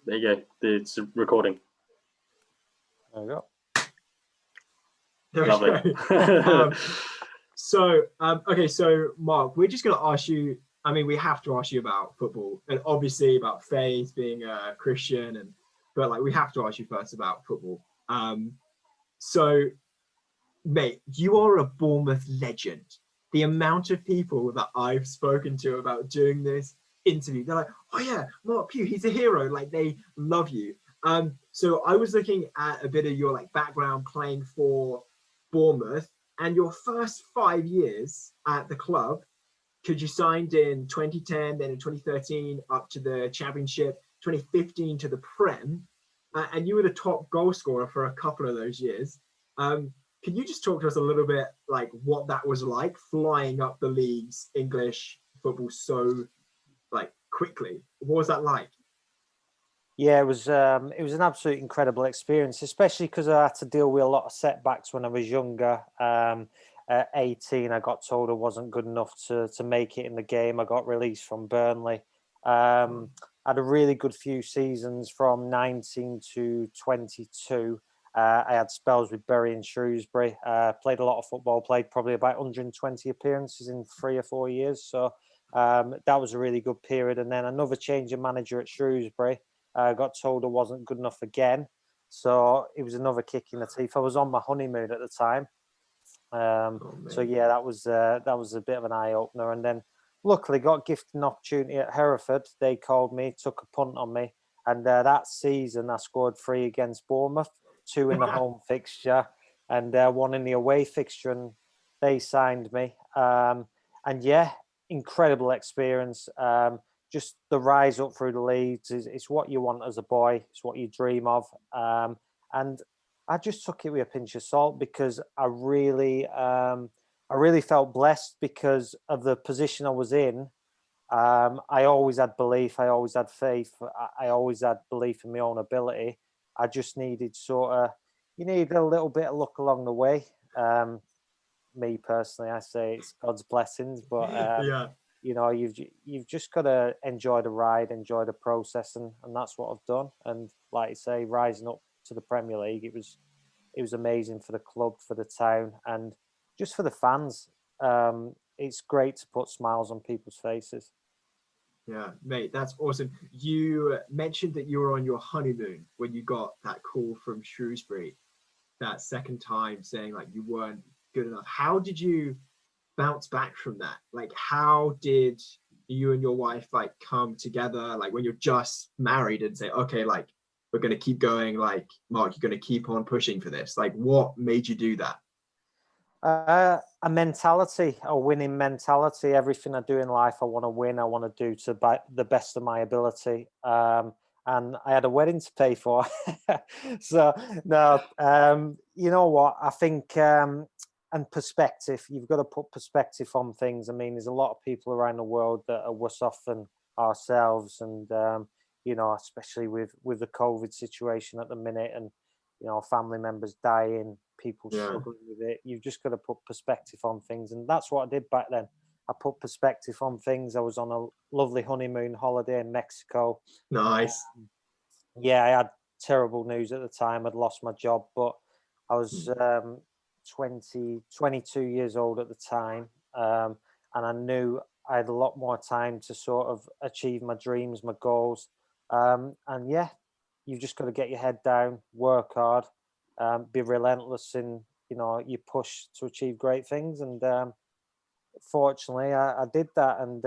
There you go. It's recording. There we go. There Lovely. we go. Okay, so Mark, we're just going to ask you, I mean, we have to ask you about football and obviously about faith, being a Christian, but like we have to ask you first about football. So, mate, you are a Bournemouth legend. The amount of people that I've spoken to about doing this interview, they're like, oh yeah, Marc Pugh, he's a hero. Like they love you. So I was looking at a bit of your like background playing for Bournemouth and your first 5 years at the club, because you signed in 2010, then in 2013 up to the Championship, 2015 to the Prem, and you were the top goal scorer for a couple of those years. Can you just talk to us a little bit like what that was like, flying up the leagues, English football so like quickly? What was that like? Yeah, it was an absolute incredible experience, especially because I had to deal with a lot of setbacks when I was younger. At 18, I got told I wasn't good enough to make it in the game. I got released from Burnley. I had a really good few seasons from 19 to 22. I had spells with Bury and Shrewsbury. Played a lot of football, played probably about 120 appearances in 3 or 4 years. So that was a really good period. And then another change of manager at Shrewsbury. I got told I wasn't good enough again. So it was another kick in the teeth. I was on my honeymoon at the time. So yeah, that was a bit of an eye opener. And then luckily got gifted an opportunity at Hereford. They called me, took a punt on me. And that season I scored 3 against Bournemouth, 2 in the home fixture and 1 in the away fixture. And they signed me. And yeah, incredible experience. Just the rise up through the leagues is what you want as a boy. It's what you dream of. And I just took it with a pinch of salt because I really felt blessed because of the position I was in. I always had belief. I always had faith. I always had belief in my own ability. I just needed you need a little bit of luck along the way. Me personally, I say it's God's blessings, but yeah. You know, you've just got to enjoy the ride, enjoy the process, and that's what I've done. And like you say, rising up to the Premier League, it was amazing for the club, for the town, and just for the fans. It's great to put smiles on people's faces. Yeah, mate, that's awesome. You mentioned that you were on your honeymoon when you got that call from Shrewsbury that second time saying like you weren't good enough. How did you bounce back from that? Like, how did you and your wife like come together? Like when you're just married and say, okay, like we're going to keep going. Like, Mark, you're going to keep on pushing for this. Like, what made you do that? A mentality, a winning mentality. Everything I do in life, I want to win. I want to do to the best of my ability. And I had a wedding to pay for. So, no, you know what? I think, and perspective, you've got to put perspective on things. I mean, there's a lot of people around the world that are worse off than ourselves. And, you know, especially with the COVID situation at the minute and, you know, family members dying, people struggling with it. You've just got to put perspective on things. And that's what I did back then. I put perspective on things. I was on a lovely honeymoon holiday in Mexico. Nice. Yeah, I had terrible news at the time. I'd lost my job, but I was 22 years old at the time. And I knew I had a lot more time to sort of achieve my dreams, my goals. And yeah, you've just got to get your head down, work hard, be relentless in, you know, you push to achieve great things. And fortunately, I did that. And,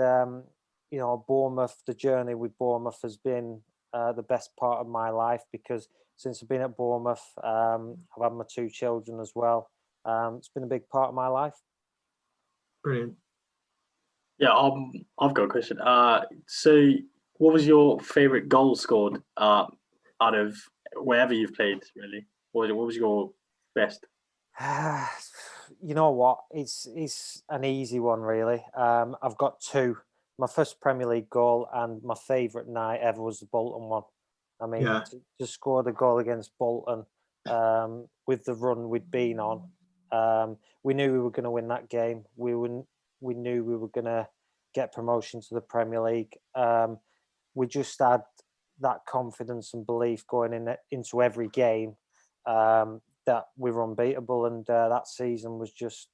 you know, Bournemouth, the journey with Bournemouth has been the best part of my life because since I've been at Bournemouth, I've had my 2 children as well. It's been a big part of my life. Brilliant. Yeah, I've got a question. So what was your favourite goal scored out of wherever you've played, really? What was your best? You know what? It's an easy one, really. I've got 2. My first Premier League goal and my favourite night ever was the Bolton one. I mean, to score the goal against Bolton with the run we'd been on, we knew we were going to win that game. We knew we were going to get promotion to the Premier League. We just had that confidence and belief going into every game, that we were unbeatable. And that season was just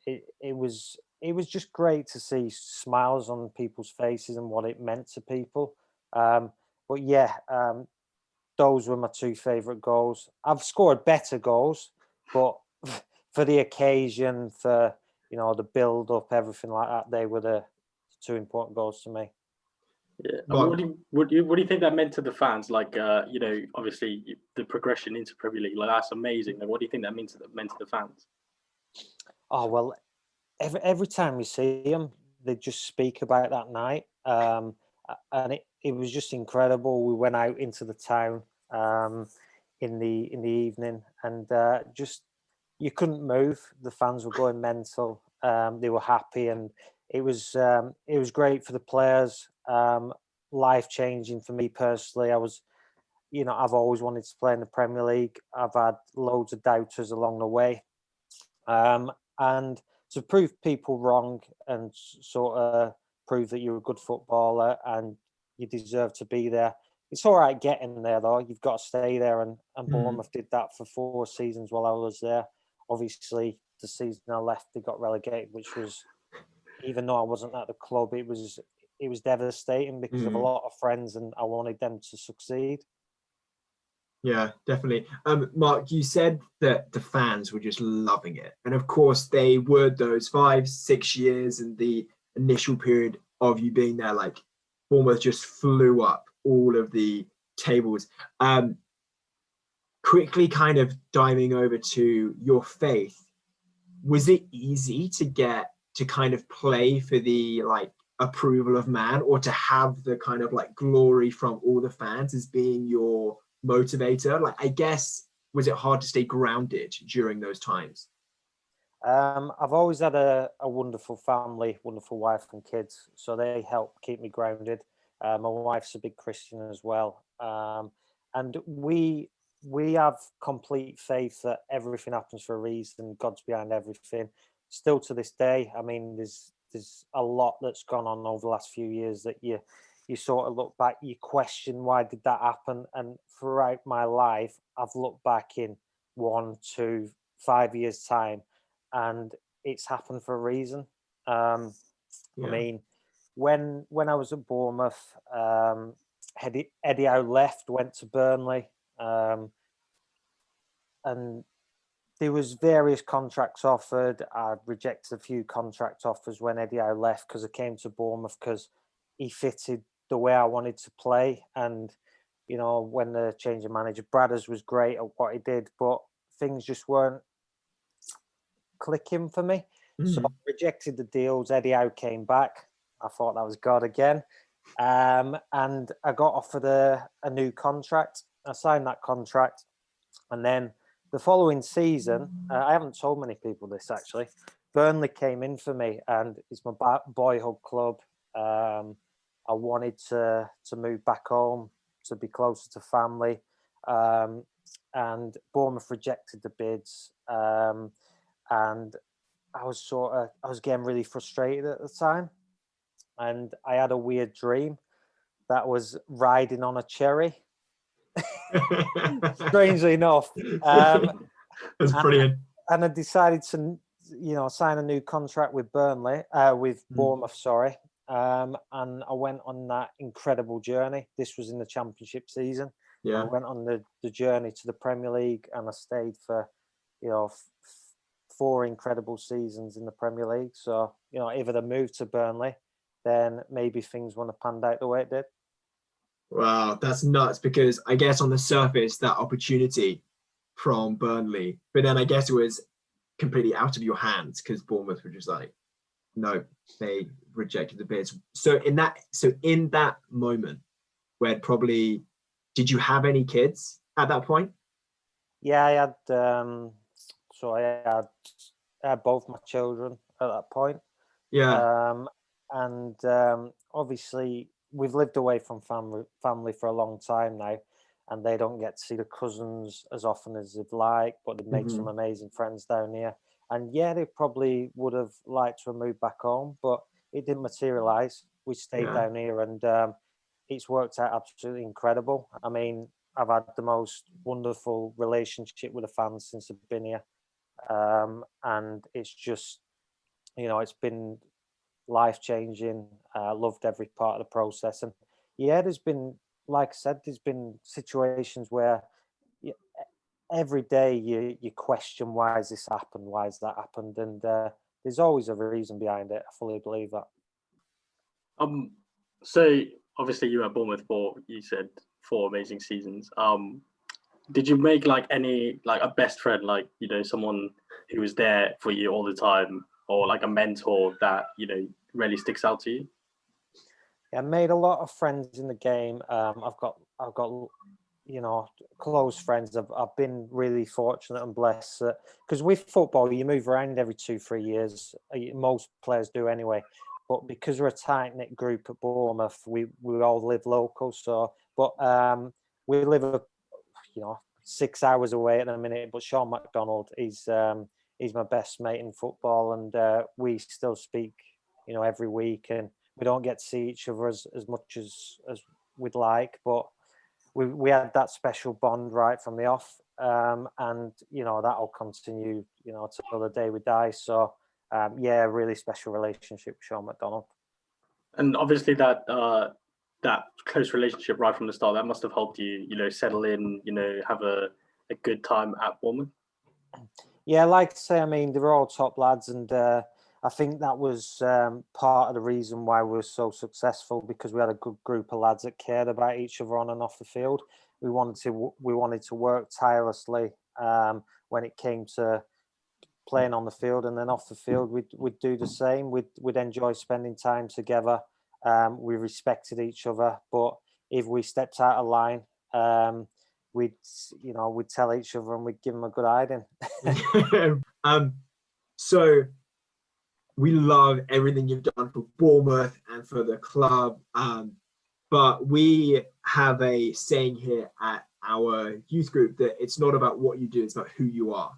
it was just great to see smiles on people's faces and what it meant to people. But yeah, those were my two favourite goals. I've scored better goals, but for the occasion, for the build up, everything like that, they were the two important goals to me. Yeah. I mean, what do you think that meant to the fans? Like, obviously the progression into Premier League, like that's amazing. Like, what do you think that meant to the fans? Oh well, every time you see them, they just speak about that night, and it was just incredible. We went out into the town in the evening, and just you couldn't move. The fans were going mental. They were happy, and it was great for the players. Life changing for me personally. I've always wanted to play in the Premier League. I've had loads of doubters along the way, and to prove people wrong and sort of prove that you're a good footballer and you deserve to be there. It's all right getting there, though. You've got to stay there, and Bournemouth did that for 4 seasons while I was there. Obviously, the season I left, they got relegated, which was, even though I wasn't at the club, it was devastating because of a lot of friends, and I wanted them to succeed. Yeah, definitely. Mark, you said that the fans were just loving it. And of course, they were those 5-6 years and the initial period of you being there, like Bournemouth just flew up all of the tables. Quickly kind of diving over to your faith, was it easy to get to kind of play for the like approval of man, or to have the kind of like glory from all the fans as being your motivator? Like, I guess, was it hard to stay grounded during those times? I've always had a wonderful family, wonderful wife and kids, so they help keep me grounded. My wife's a big Christian as well, and we have complete faith that everything happens for a reason. God's behind everything. Still to this day, I mean, there's a lot that's gone on over the last few years that you sort of look back, you question why did that happen. And throughout my life, I've looked back in 1, 2, 5 years time, and it's happened for a reason. I mean, when I was at Bournemouth, Eddie Howe left, went to Burnley, and there was various contracts offered. I rejected a few contract offers when Eddie Howe left because I came to Bournemouth because he fitted the way I wanted to play. And, when the change of manager, Bradders was great at what he did, but things just weren't clicking for me. So I rejected the deals. Eddie Howe came back. I thought that was God again. And I got offered a new contract. I signed that contract. And then the following season, I haven't told many people this actually, Burnley came in for me, and it's my boyhood club. I wanted to move back home, to be closer to family. And Bournemouth rejected the bids. And I was getting really frustrated at the time. And I had a weird dream that was riding on a cherry. Strangely enough, That's brilliant. And I decided to, sign a new contract with Burnley, with Bournemouth, sorry. And I went on that incredible journey. This was in the Championship season. Yeah. I went on the journey to the Premier League, and I stayed for, 4 incredible seasons in the Premier League. So, if I'd have moved to Burnley, then maybe things wouldn't have panned out the way it did. Wow, that's nuts, because I guess on the surface, that opportunity from Burnley, but then I guess it was completely out of your hands because Bournemouth were just like, no, they rejected the bids. So in that moment, where probably, did you have any kids at that point? Yeah, I had. I had both my children at that point. Yeah. And obviously we've lived away from family for a long time now, and they don't get to see the cousins as often as they'd like, but they've made some amazing friends down here. And yeah, they probably would have liked to have moved back home, but it didn't materialize. We stayed down here, and it's worked out absolutely incredible. I mean, I've had the most wonderful relationship with the fans since I've been here, and it's just, it's been life changing. Loved every part of the process, and yeah, there's been, like I said, there's been situations where you, every day you question, why has this happened, why has that happened, and there's always a reason behind it. I fully believe that. So obviously you were at Bournemouth for, you said, 4 amazing seasons. Did you make like a best friend, like, someone who was there for you all the time, or like a mentor that, really sticks out to you? I made a lot of friends in the game. I've got close friends. I've been really fortunate and blessed because with football you move around every 2-3 years. Most players do anyway. But because we're a tight knit group at Bournemouth, we all live local. So, but we live 6 hours away at the minute. But Sean McDonald, he's my best mate in football, and we still speak, every week, and we don't get to see each other as much as we'd like, but we had that special bond right from the off, and that'll continue, till the day we die. So really special relationship with Sean McDonald. And obviously that close relationship right from the start, that must have helped you, settle in, have a good time at Bournemouth. Yeah, like I say, I mean, they were all top lads, and I think that was part of the reason why we were so successful, because we had a good group of lads that cared about each other on and off the field. We wanted to work tirelessly when it came to playing on the field, and then off the field we'd do the same. We'd enjoy spending time together. We respected each other, but if we stepped out of line, we'd tell each other and we'd give them a good hiding. So we love everything you've done for Bournemouth and for the club, but we have a saying here at our youth group that it's not about what you do, it's about who you are.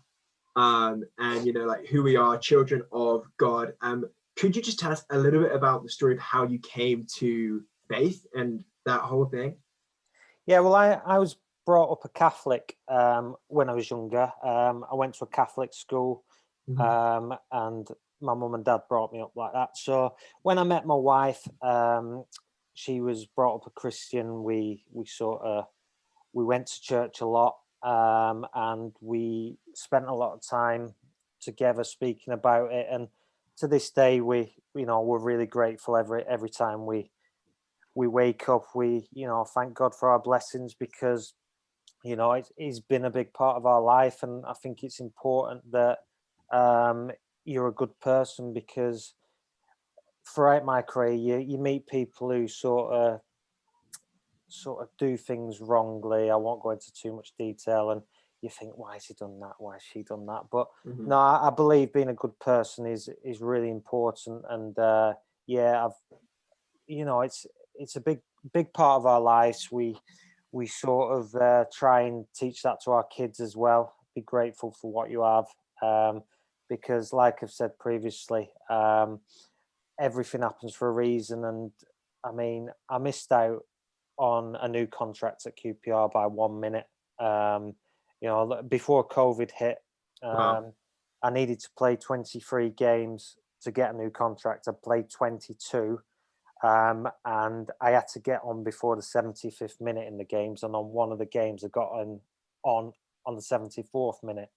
And like who we are, children of God. Could you just tell us a little bit about the story of how you came to faith and that whole thing? Yeah, well, I was brought up a Catholic when I was younger. I went to a Catholic school, and my mum and dad brought me up like that. So when I met my wife, she was brought up a Christian. We went to church a lot, and we spent a lot of time together speaking about it. And to this day, we're really grateful every time we wake up. We thank God for our blessings, because it's been a big part of our life, and I think it's important that you're a good person, because throughout my career you meet people who sort of do things wrongly. I won't go into too much detail, and you think, why has he done that, why has she done that? But no, I believe being a good person is really important, and it's a big part of our lives. We sort of try and teach that to our kids as well. Be grateful for what you have, because like I've said previously, everything happens for a reason. And I mean, I missed out on a new contract at QPR by 1 minute. Before COVID hit, Wow. I needed to play 23 games to get a new contract. I played 22. And I had to get on before the 75th minute in the games. And on one of the games, I got on the 74th minute.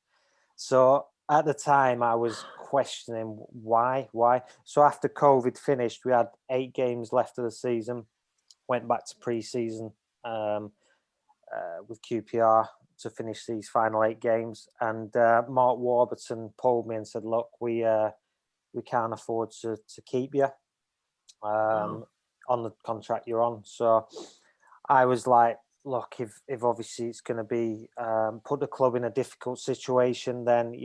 So at the time, I was questioning why. So after COVID finished, we had 8 games left of the season. Went back to pre-season with QPR to finish these final 8 games. And Mark Warburton pulled me and said, "Look, we can't afford to keep you on the contract you're on." So I was like, look, if obviously it's going to be put the club in a difficult situation, then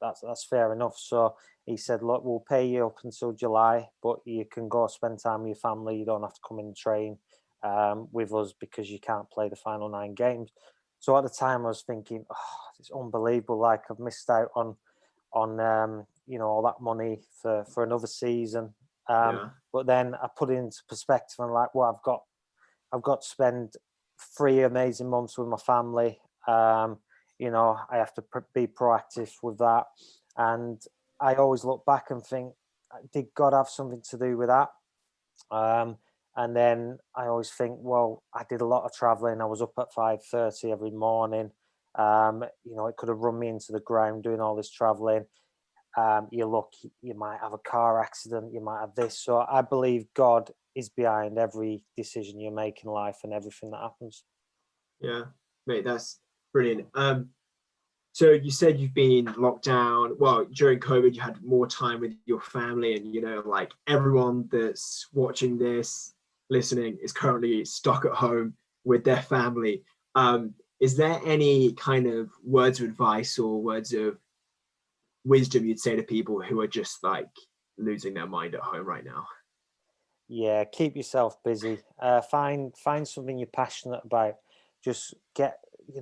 that's fair enough. So he said, look, we'll pay you up until July, but you can go spend time with your family. You don't have to come and train with us, because you can't play the final 9 games. So at the time I was thinking, oh, it's unbelievable, like I've missed out on all that money for another season. But then I put it into perspective and like, well, I've got to spend 3 amazing months with my family. You know, I have to be proactive with that. And I always look back and think, did God have something to do with that? And then I always think, well, I did a lot of traveling. I was up at 5:30 every morning. You know, it could have run me into the ground doing all this traveling. You look, you might have a car accident, you might have this. So I believe God is behind every decision you make in life and everything that happens. Yeah, mate, that's brilliant. So you said you've been locked down. Well, during COVID, you had more time with your family, and you know, like everyone that's watching this, listening, is currently stuck at home with their family. Is there any kind of words of advice or words of wisdom you'd say to people who are just like losing their mind at home right now? Yeah, keep yourself busy. Find something you're passionate about. Just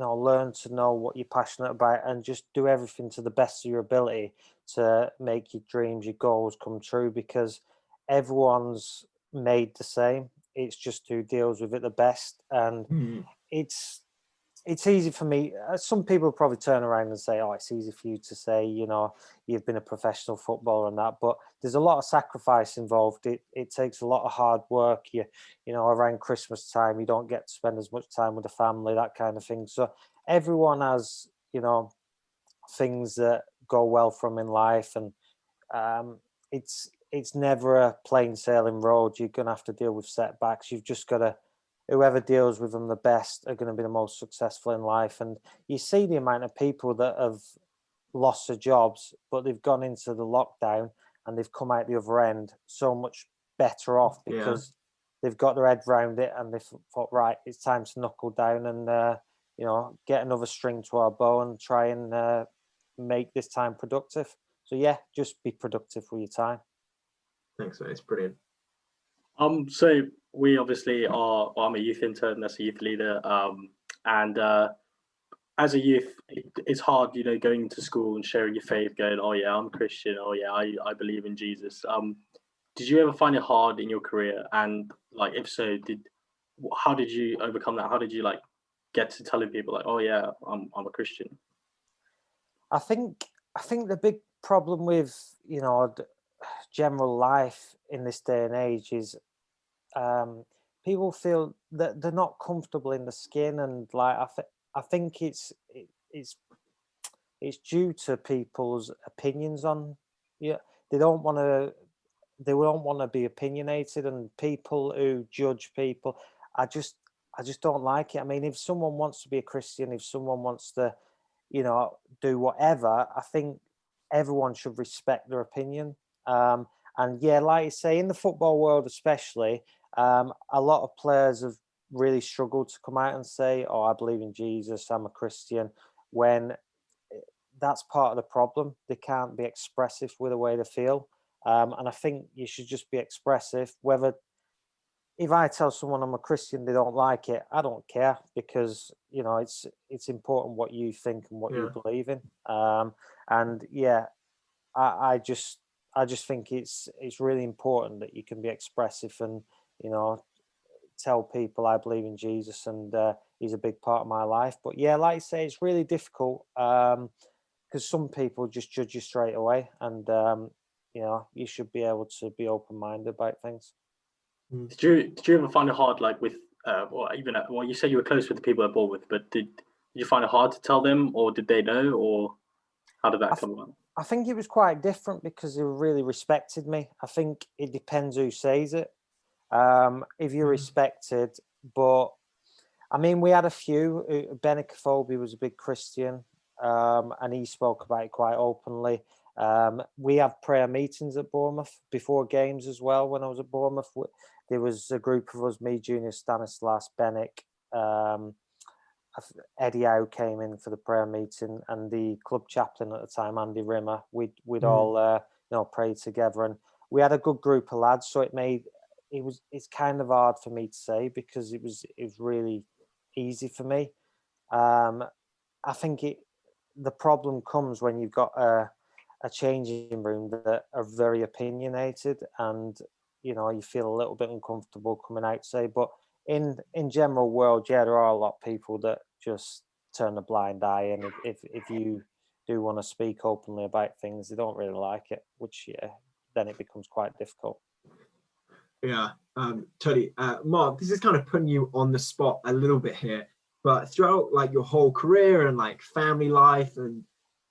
learn to know what you're passionate about, and just do everything to the best of your ability to make your dreams, your goals come true. Because everyone's made the same. It's just who deals with it the best, and it's easy for me. Some people probably turn around and say, "Oh, it's easy for you to say, you know, you've been a professional footballer and that." But there's a lot of sacrifice involved. It takes a lot of hard work. You know, around Christmas time, you don't get to spend as much time with the family, that kind of thing. So everyone has, you know, things that go well from in life, and it's never a plain sailing road. You're gonna have to deal with setbacks. You've just got to. Whoever deals with them the best are going to be the most successful in life. And you see the amount of people that have lost their jobs, but they've gone into the lockdown and they've come out the other end so much better off because they've got their head round it and they've thought, right, it's time to knuckle down and you know, get another string to our bow and try and make this time productive. So yeah, just be productive with your time. Thanks, mate. It's brilliant. So we obviously are. Well, I'm a youth intern. That's a youth leader. And as a youth, it's hard, you know, going to school and sharing your faith. Going, oh yeah, I'm Christian. Oh yeah, I believe in Jesus. Did you ever find it hard in your career? And like, if so, how did you overcome that? How did you like get to telling people like, oh yeah, I'm a Christian? I think the big problem with, you know, general life in this day and age is people feel that they're not comfortable in the skin, and like I think it's due to people's opinions on. Yeah, they don't want to be opinionated, and people who judge people, I just don't like it. I mean, if someone wants to be a Christian, if someone wants to, you know, do whatever, I think everyone should respect their opinion. And yeah, like you say, in the football world especially, a lot of players have really struggled to come out and say, "Oh, I believe in Jesus, I'm a Christian," when that's part of the problem. They can't be expressive with the way they feel. And I think you should just be expressive. Whether if I tell someone I'm a Christian, they don't like it, I don't care, because you know it's important what you think and what you believe in. And yeah, I just think it's really important that you can be expressive and, you know, tell people I believe in Jesus and he's a big part of my life. But yeah, like you say, it's really difficult because some people just judge you straight away, and you know, you should be able to be open-minded about things. Did you ever find it hard, like with or even well, you said you were close with the people at Bournemouth, but did you find it hard to tell them, or did they know, or how did that come about? I think it was quite different because they really respected me. I think it depends who says it. If you're respected, but I mean, we had a few. Benik Kofobi was a big Christian, and he spoke about it quite openly. We have prayer meetings at Bournemouth before games as well. When I was at Bournemouth, there was a group of us, me, Junior Stanislas, Benik, Eddie Howe came in for the prayer meeting, and the club chaplain at the time, Andy Rimmer. We'd all you know, pray together, and we had a good group of lads. So it's kind of hard for me to say because it was really easy for me. I think the problem comes when you've got a changing room that are very opinionated, and you know, you feel a little bit uncomfortable coming out to say. But in general world, yeah, there are a lot of people that just turn a blind eye, and if you do want to speak openly about things, they don't really like it, which then it becomes quite difficult. Yeah, totally. Mark, this is kind of putting you on the spot a little bit here, but throughout like your whole career and like family life and,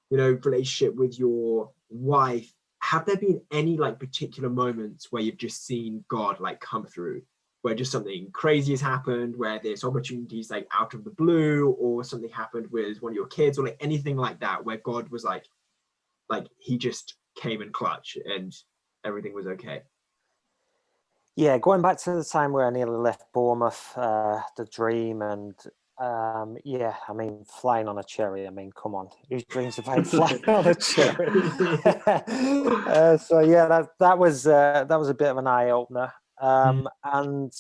you know, relationship with your wife, have there been any like particular moments where you've just seen God like come through, where just something crazy has happened, where there's opportunities like out of the blue, or something happened with one of your kids, or like anything like that, where God was like he just came in clutch and everything was okay? Yeah, going back to the time where I nearly left Bournemouth, the dream, and yeah, I mean, flying on a cherry. I mean, come on, who dreams about flying on a cherry? So yeah, that was a bit of an eye opener, and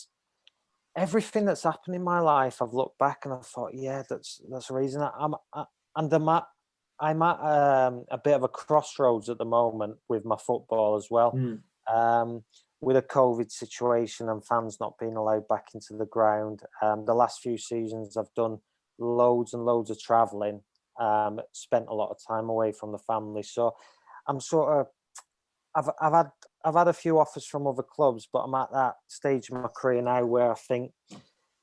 everything that's happened in my life, I've looked back and I thought, yeah, that's the reason. I'm at a bit of a crossroads at the moment with my football as well. With a COVID situation and fans not being allowed back into the ground. The last few seasons I've done loads and loads of traveling, spent a lot of time away from the family. So I'm sort of, I've had a few offers from other clubs, but I'm at that stage in my career now where I think,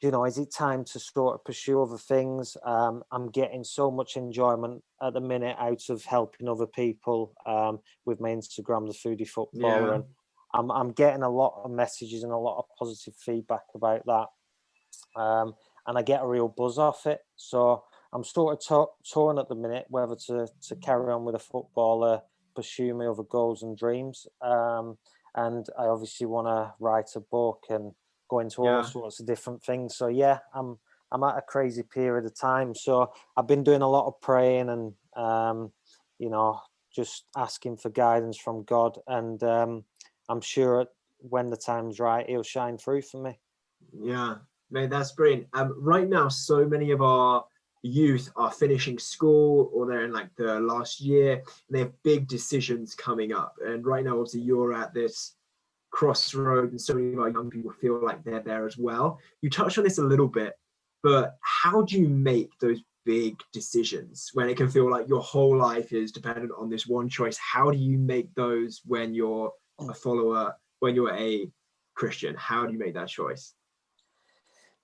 you know, is it time to sort of pursue other things? I'm getting so much enjoyment at the minute out of helping other people with my Instagram, the Foodie Footballer, and I'm getting a lot of messages and a lot of positive feedback about that, and I get a real buzz off it. So I'm sort of torn at the minute whether to carry on with a footballer, pursue my other goals and dreams, and I obviously want to write a book and go into all sorts of different things. So yeah, I'm at a crazy period of time. So I've been doing a lot of praying and you know, just asking for guidance from God, and I'm sure when the time's right, he'll shine through for me. Yeah, man, that's brilliant. Right now, so many of our youth are finishing school or they're in like the last year and they have big decisions coming up. And right now, obviously, you're at this crossroad and so many of our young people feel like they're there as well. You touched on this a little bit, but how do you make those big decisions when it can feel like your whole life is dependent on this one choice? How do you make those when you're a follower, when you're a Christian? How do you make that choice?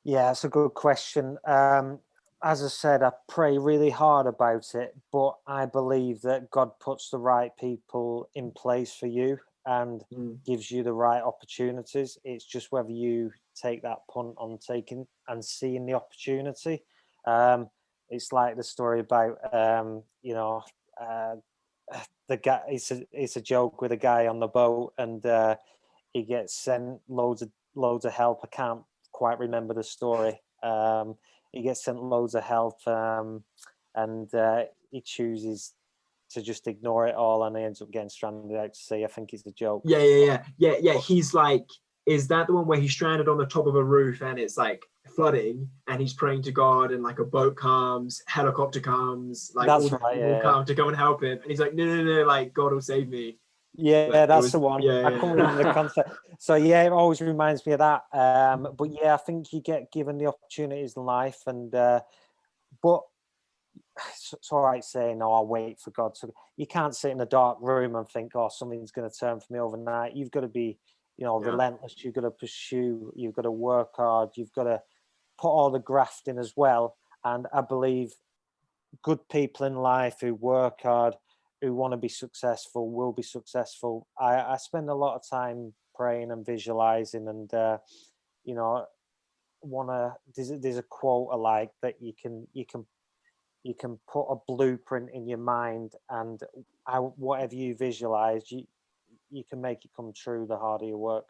Yeah, that's a good question. As I said, I pray really hard about it, but I believe that God puts the right people in place for you and gives you the right opportunities. It's just whether you take that punt on taking and seeing the opportunity. It's like the story about, you know, the guy. It's a joke with a guy on the boat, and he gets sent loads of help. I can't quite remember the story. He gets sent loads of help, and he chooses to just ignore it all, and he ends up getting stranded out to sea. I think it's a joke. Yeah. He's like, is that the one where he's stranded on the top of a roof and it's like flooding and he's praying to God and like a boat comes, helicopter comes, like that's all the right, people come to come and help him, and he's like, no, like God will save me. Yeah, that's the one. I can't remember the concept. So yeah, it always reminds me of that. But yeah, I think you get given the opportunities in life, and but it's all right saying, "No, I'll wait for God." So you can't sit in a dark room and think, "Oh, something's going to turn for me overnight." You've got to be, you know, relentless. You've got to pursue. You've got to work hard. You've got to put all the graft in as well. And I believe good people in life who work hard, who want to be successful, will be successful. I spend a lot of time praying and visualizing, and you know, there's a quote I like that you can put a blueprint in your mind, and whatever you visualize, you can make it come true the harder you work.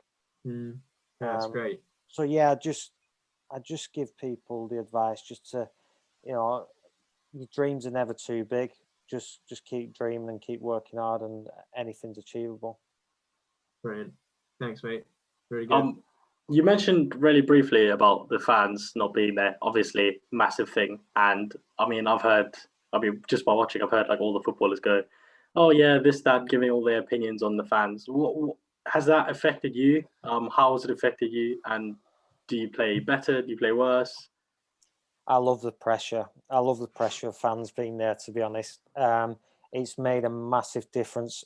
That's great. So yeah, I just give people the advice just to, you know, your dreams are never too big. Just keep dreaming and keep working hard, and anything's achievable. Brilliant. Thanks, mate. Very good. You mentioned really briefly about the fans not being there. Obviously, massive thing. And I mean, just by watching, I've heard like all the footballers go, "Oh yeah, this, that," giving all their opinions on the fans. What has that affected you? How has it affected you? And do you play better? Do you play worse? I love the pressure. I love the pressure of fans being there, to be honest. It's made a massive difference.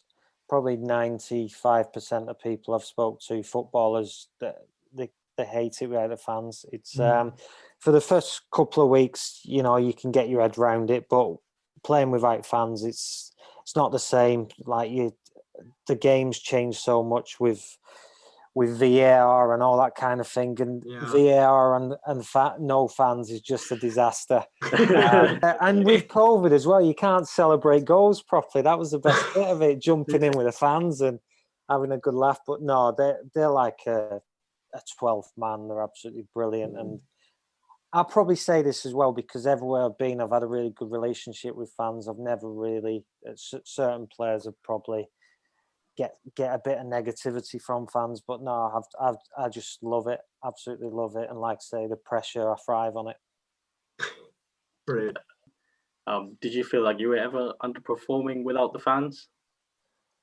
Probably 95% of people I've spoke to, footballers, they hate it without the fans. It's for the first couple of weeks, you know, you can get your head around it, but playing without fans, it's not the same. Like the game's changed so much with VAR and all that kind of thing, and VAR and no fans is just a disaster. And with COVID as well, you can't celebrate goals properly. That was the best bit of it, jumping in with the fans and having a good laugh. But no, they're like a 12th man. They're absolutely brilliant. And I'll probably say this as well, because everywhere I've been, I've had a really good relationship with fans. I've never really, certain players have probably get a bit of negativity from fans, but no, I just love it, absolutely love it. And like I say, the pressure, I thrive on it. Brilliant. Did you feel like you were ever underperforming without the fans?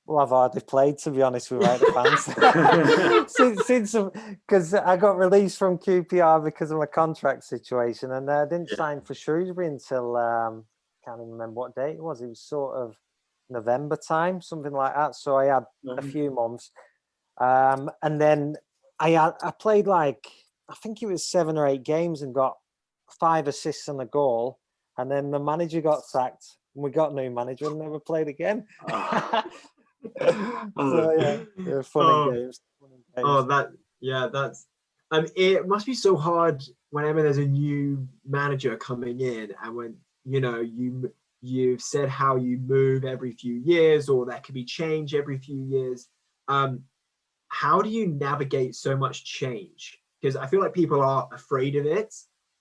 Well, I've hardly played, to be honest, without the fans. since because I got released from QPR because of my contract situation, and I didn't sign for Shrewsbury until can't even remember what date it was. It was sort of November time, something like that. So I had a few months, and then I played like, I think it was 7 or 8 games and got 5 assists and a goal, and then the manager got sacked and we got a new manager and never played again. So yeah, fun and games. That's it must be so hard whenever there's a new manager coming in, and when you know you've said how you move every few years, or there could be change every few years. How do you navigate so much change? Because I feel like people are afraid of it,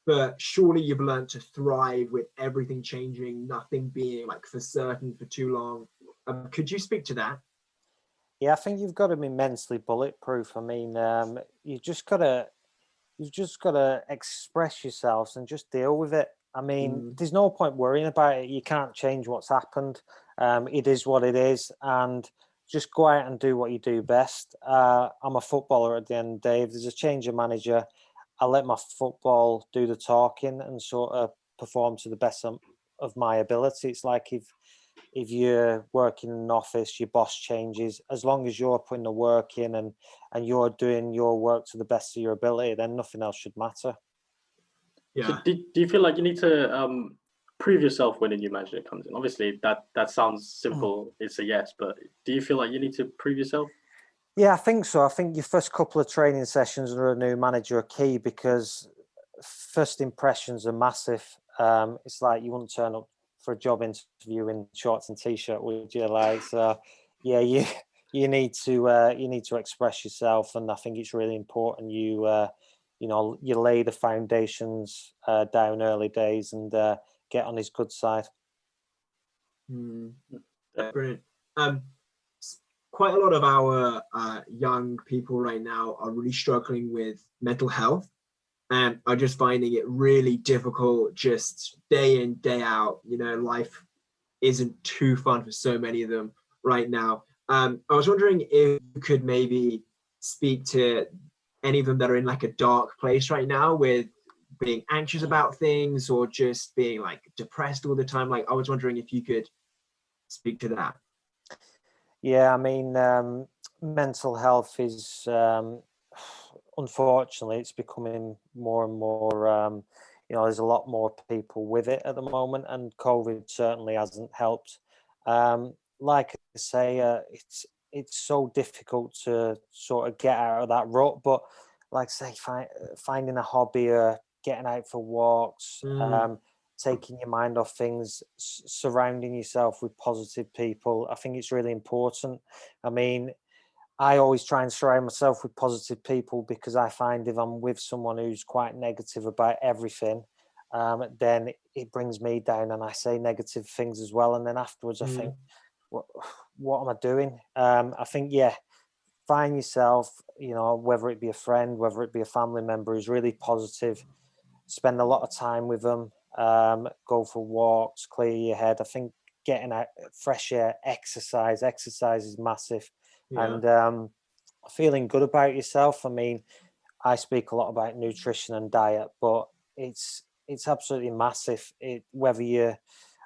but surely you've learned to thrive with everything changing, nothing being like for certain for too long. Could you speak to that? Yeah, I think you've got to be mentally bulletproof. I mean, you've just got to express yourselves and just deal with it. I mean, there's no point worrying about it. You can't change what's happened. It is what it is, and just go out and do what you do best. I'm a footballer at the end of the day. If there's a change of manager, I let my football do the talking and sort of perform to the best of my ability. It's like if you're working in an office, your boss changes. As long as you're putting the work in and you're doing your work to the best of your ability, then nothing else should matter. Yeah. So do you feel like you need to prove yourself when a new manager comes in? Obviously, that sounds simple. It's a yes, but do you feel like you need to prove yourself? Yeah, I think so. I think your first couple of training sessions under a new manager are key, because first impressions are massive. It's like you wouldn't turn up for a job interview in shorts and t-shirt, would you? Like, so yeah, you need to express yourself, and I think it's really important you lay the foundations down early days and get on his good side. Brilliant. Quite a lot of our young people right now are really struggling with mental health and are just finding it really difficult, just day in, day out. You know, life isn't too fun for so many of them right now. I was wondering if you could maybe speak to any of them that are in like a dark place right now with being anxious about things, or just being like depressed all the time. Like, I was wondering if you could speak to that. Yeah, I mean, mental health is, unfortunately, it's becoming more and more, there's a lot more people with it at the moment, and COVID certainly hasn't helped. Like I say, it's so difficult to sort of get out of that rut, but like I say, finding a hobby or getting out for walks, taking your mind off things, surrounding yourself with positive people, I think it's really important. I mean, I always try and surround myself with positive people, because I find if I'm with someone who's quite negative about everything, then it brings me down and I say negative things as well. And then afterwards I think, what am I doing? I think, find yourself, whether it be a friend, whether it be a family member who's really positive, spend a lot of time with them, go for walks, clear your head. I think getting out, fresh air, exercise is massive. And feeling good about yourself. I mean, I speak a lot about nutrition and diet, but it's absolutely massive. Whether you're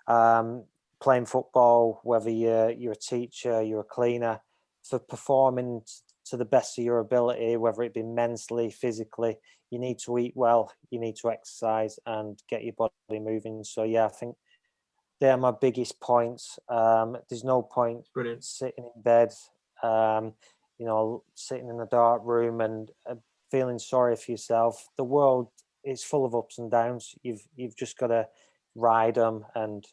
playing football, whether you're a teacher, you're a cleaner, for performing to the best of your ability, whether it be mentally, physically, you need to eat well, you need to exercise and get your body moving. So yeah, I think they're my biggest points. There's no point Brilliant. sitting in bed, sitting in a dark room and feeling sorry for yourself. The world is full of ups and downs. You've just got to ride them and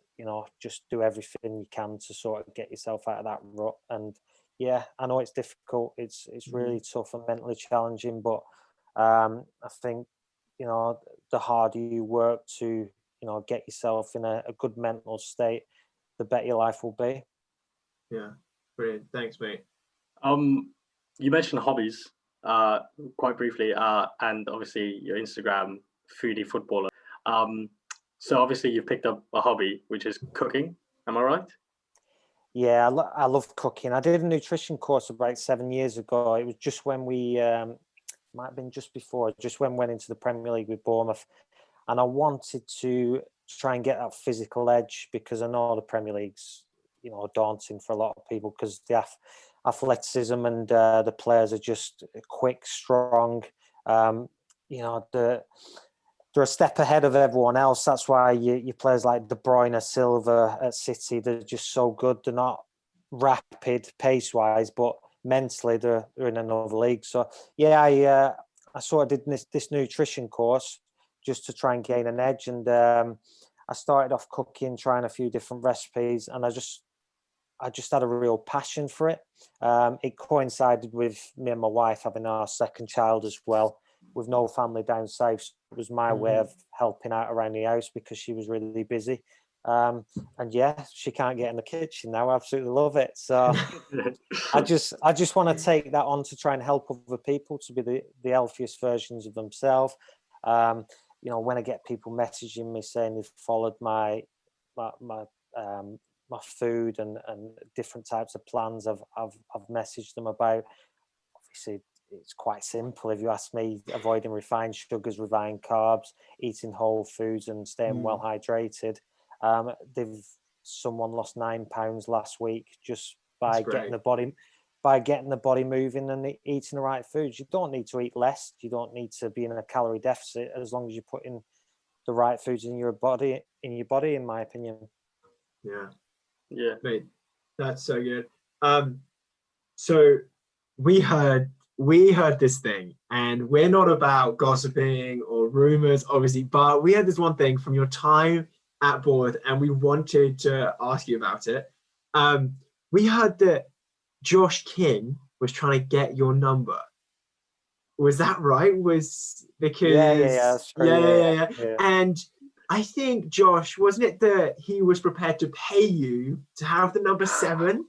just do everything you can to sort of get yourself out of that rut. And yeah, I know it's difficult. It's really tough and mentally challenging, but I think the harder you work to get yourself in a good mental state, the better your life will be. Yeah, brilliant. Thanks, mate. You mentioned hobbies quite briefly, and obviously your Instagram, foodie footballer. So obviously you've picked up a hobby, which is cooking. Am I right? Yeah, I love cooking. I did a nutrition course about 7 years ago. It was just when we might have been just when we went into the Premier League with Bournemouth, and I wanted to try and get that physical edge because I know the Premier League's daunting for a lot of people because the athleticism and the players are just quick, strong. They're a step ahead of everyone else. That's why you players like De Bruyne, Silva at City, they're just so good. They're not rapid pace-wise, but mentally they're in another league. So yeah, I sort of did this nutrition course just to try and gain an edge. And I started off cooking, trying a few different recipes, and I just had a real passion for it. It coincided with me and my wife having our second child as well, with no family down south. So it was my way of helping out around the house because she was really busy. And yeah, she can't get in the kitchen now. I absolutely love it. So I just want to take that on to try and help other people to be the healthiest versions of themselves. When I get people messaging me saying they've followed my food and different types of plans I've messaged them about. Obviously, it's quite simple. If you ask me, avoiding refined sugars, refined carbs, eating whole foods and staying well hydrated. Someone lost 9 pounds last week just by getting the body moving and eating the right foods. You don't need to eat less. You don't need to be in a calorie deficit as long as you're putting the right foods in your body, in my opinion. Yeah, mate, that's so good. So we heard this thing, and we're not about gossiping or rumors, obviously, but we had this one thing from your time at Bournemouth, and we wanted to ask you about it. We heard that Josh King was trying to get your number. Was that right? Yeah. And I think, Josh, wasn't it that he was prepared to pay you to have the number 7?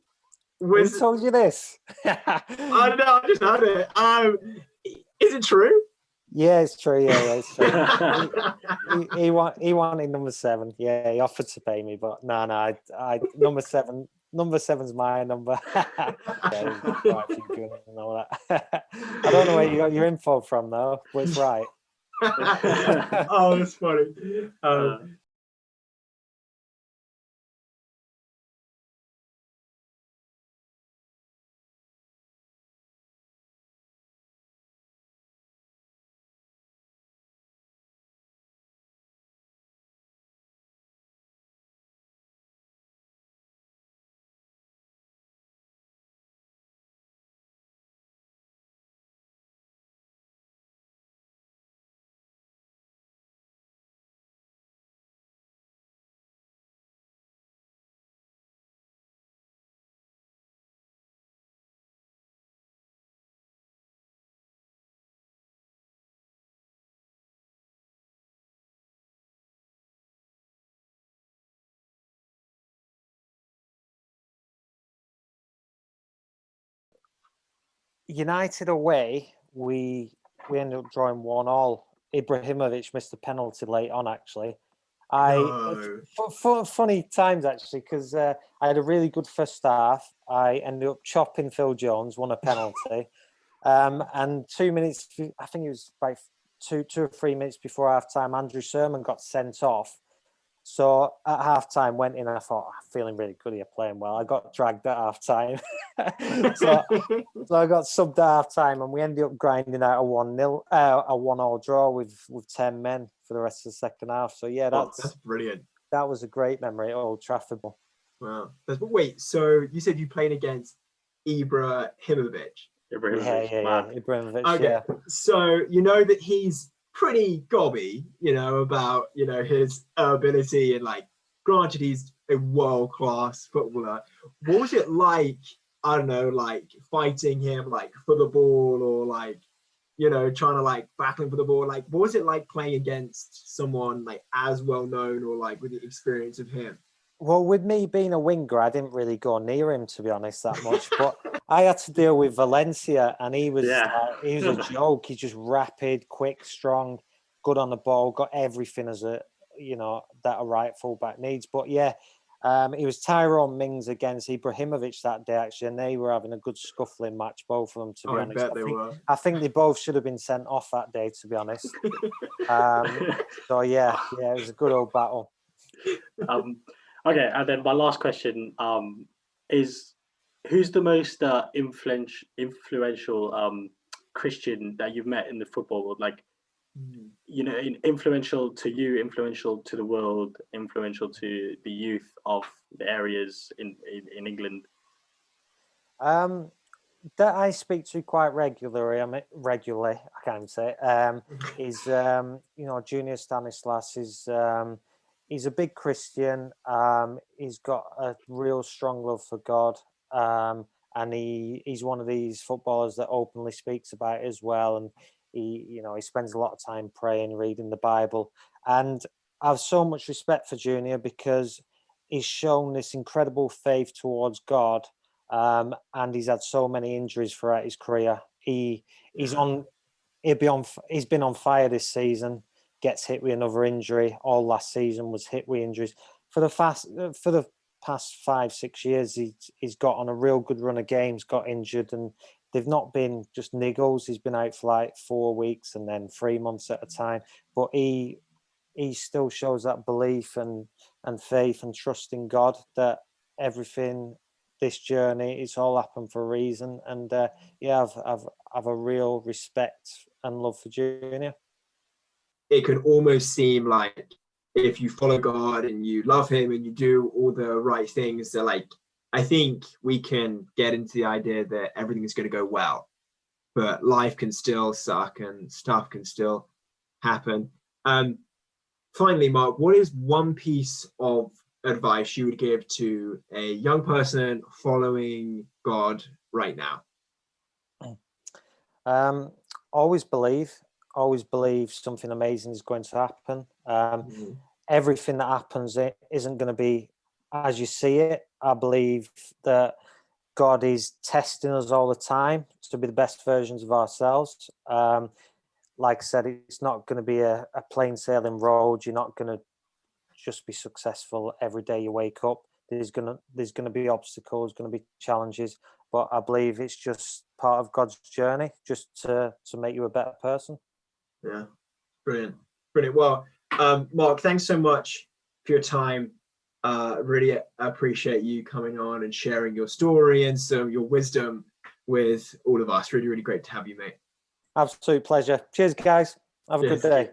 Who told you this? I don't know, I just heard it. Is it true? Yeah, it's true. Yeah, it's true. he wanted number 7. Yeah, he offered to pay me, but no, I number 7. Number 7's my number. Yeah, quite a few good and all that. I don't know where you got your info from though, but it's right. Oh, that's funny. United away, we ended up drawing 1-1. Ibrahimovic missed a penalty late on, actually. Funny times, actually, because I had a really good first half. I ended up chopping Phil Jones, won a penalty. And 2 minutes, I think it was about two or 3 minutes before half time, Andrew Sermon got sent off. So at half time, went in and I thought, I'm feeling really good here, playing well. I got dragged at half time. so I got subbed at half time and we ended up grinding out a 1-0, a 1-1 draw with 10 men for the rest of the second half. So yeah, that's brilliant. That was a great memory at Old Trafford. Wow. But wait, so you said you played against Ibrahimovic? Ibrahimovic, okay. yeah. So you know that he's pretty gobby, about, his ability, and like, granted, he's a world-class footballer. What was it like, I don't know, like fighting him, like for the ball, or like, trying to like battling for the ball? Like, what was it like playing against someone like as well known, or like with the experience of him? Well, with me being a winger, I didn't really go near him, to be honest, that much. But I had to deal with Valencia, and he was a joke. He's just rapid, quick, strong, good on the ball, got everything as that a right fullback needs. But yeah, it was Tyrone Mings against Ibrahimovic that day, actually, and they were having a good scuffling match, both of them, to be honest. I bet they were. I think they both should have been sent off that day, to be honest. So yeah, it was a good old battle. Okay, and then my last question is, who's the most influential Christian that you've met in the football world? Like, influential to you, influential to the world, influential to the youth of the areas in England? That I speak to quite regularly. I can't even say it. Is Junior Stanislas is. He's a big Christian. He's got a real strong love for God, and he's one of these footballers that openly speaks about it as well. And he spends a lot of time praying, reading the Bible. And I have so much respect for Junior because he's shown this incredible faith towards God, and he's had so many injuries throughout his career. He's been on fire this season. Gets hit with another injury. All last season was hit with injuries. For the past 5-6 years, he's got on a real good run of games, got injured, and they've not been just niggles. He's been out for like 4 weeks and then 3 months at a time. But he still shows that belief and faith and trust in God, that everything, this journey, it's all happened for a reason. And I've a real respect and love for Junior. It can almost seem like if you follow God and you love him and you do all the right things, that like, I think we can get into the idea that everything is going to go well, but life can still suck and stuff can still happen. Finally, Mark, what is one piece of advice you would give to a young person following God right now? Always believe something amazing is going to happen. Everything that happens isn't going to be as you see it. I believe that God is testing us all the time to be the best versions of ourselves. Like I said, it's not going to be a plain sailing road. You're not going to just be successful every day you wake up. There's going to be obstacles, going to be challenges, but I believe it's just part of God's journey, just to make you a better person. Yeah, brilliant. Well, Mark, thanks so much for your time. Really appreciate you coming on and sharing your story and your wisdom with all of us. Really, really great to have you, mate. Absolute pleasure. Cheers, guys. Have a good day.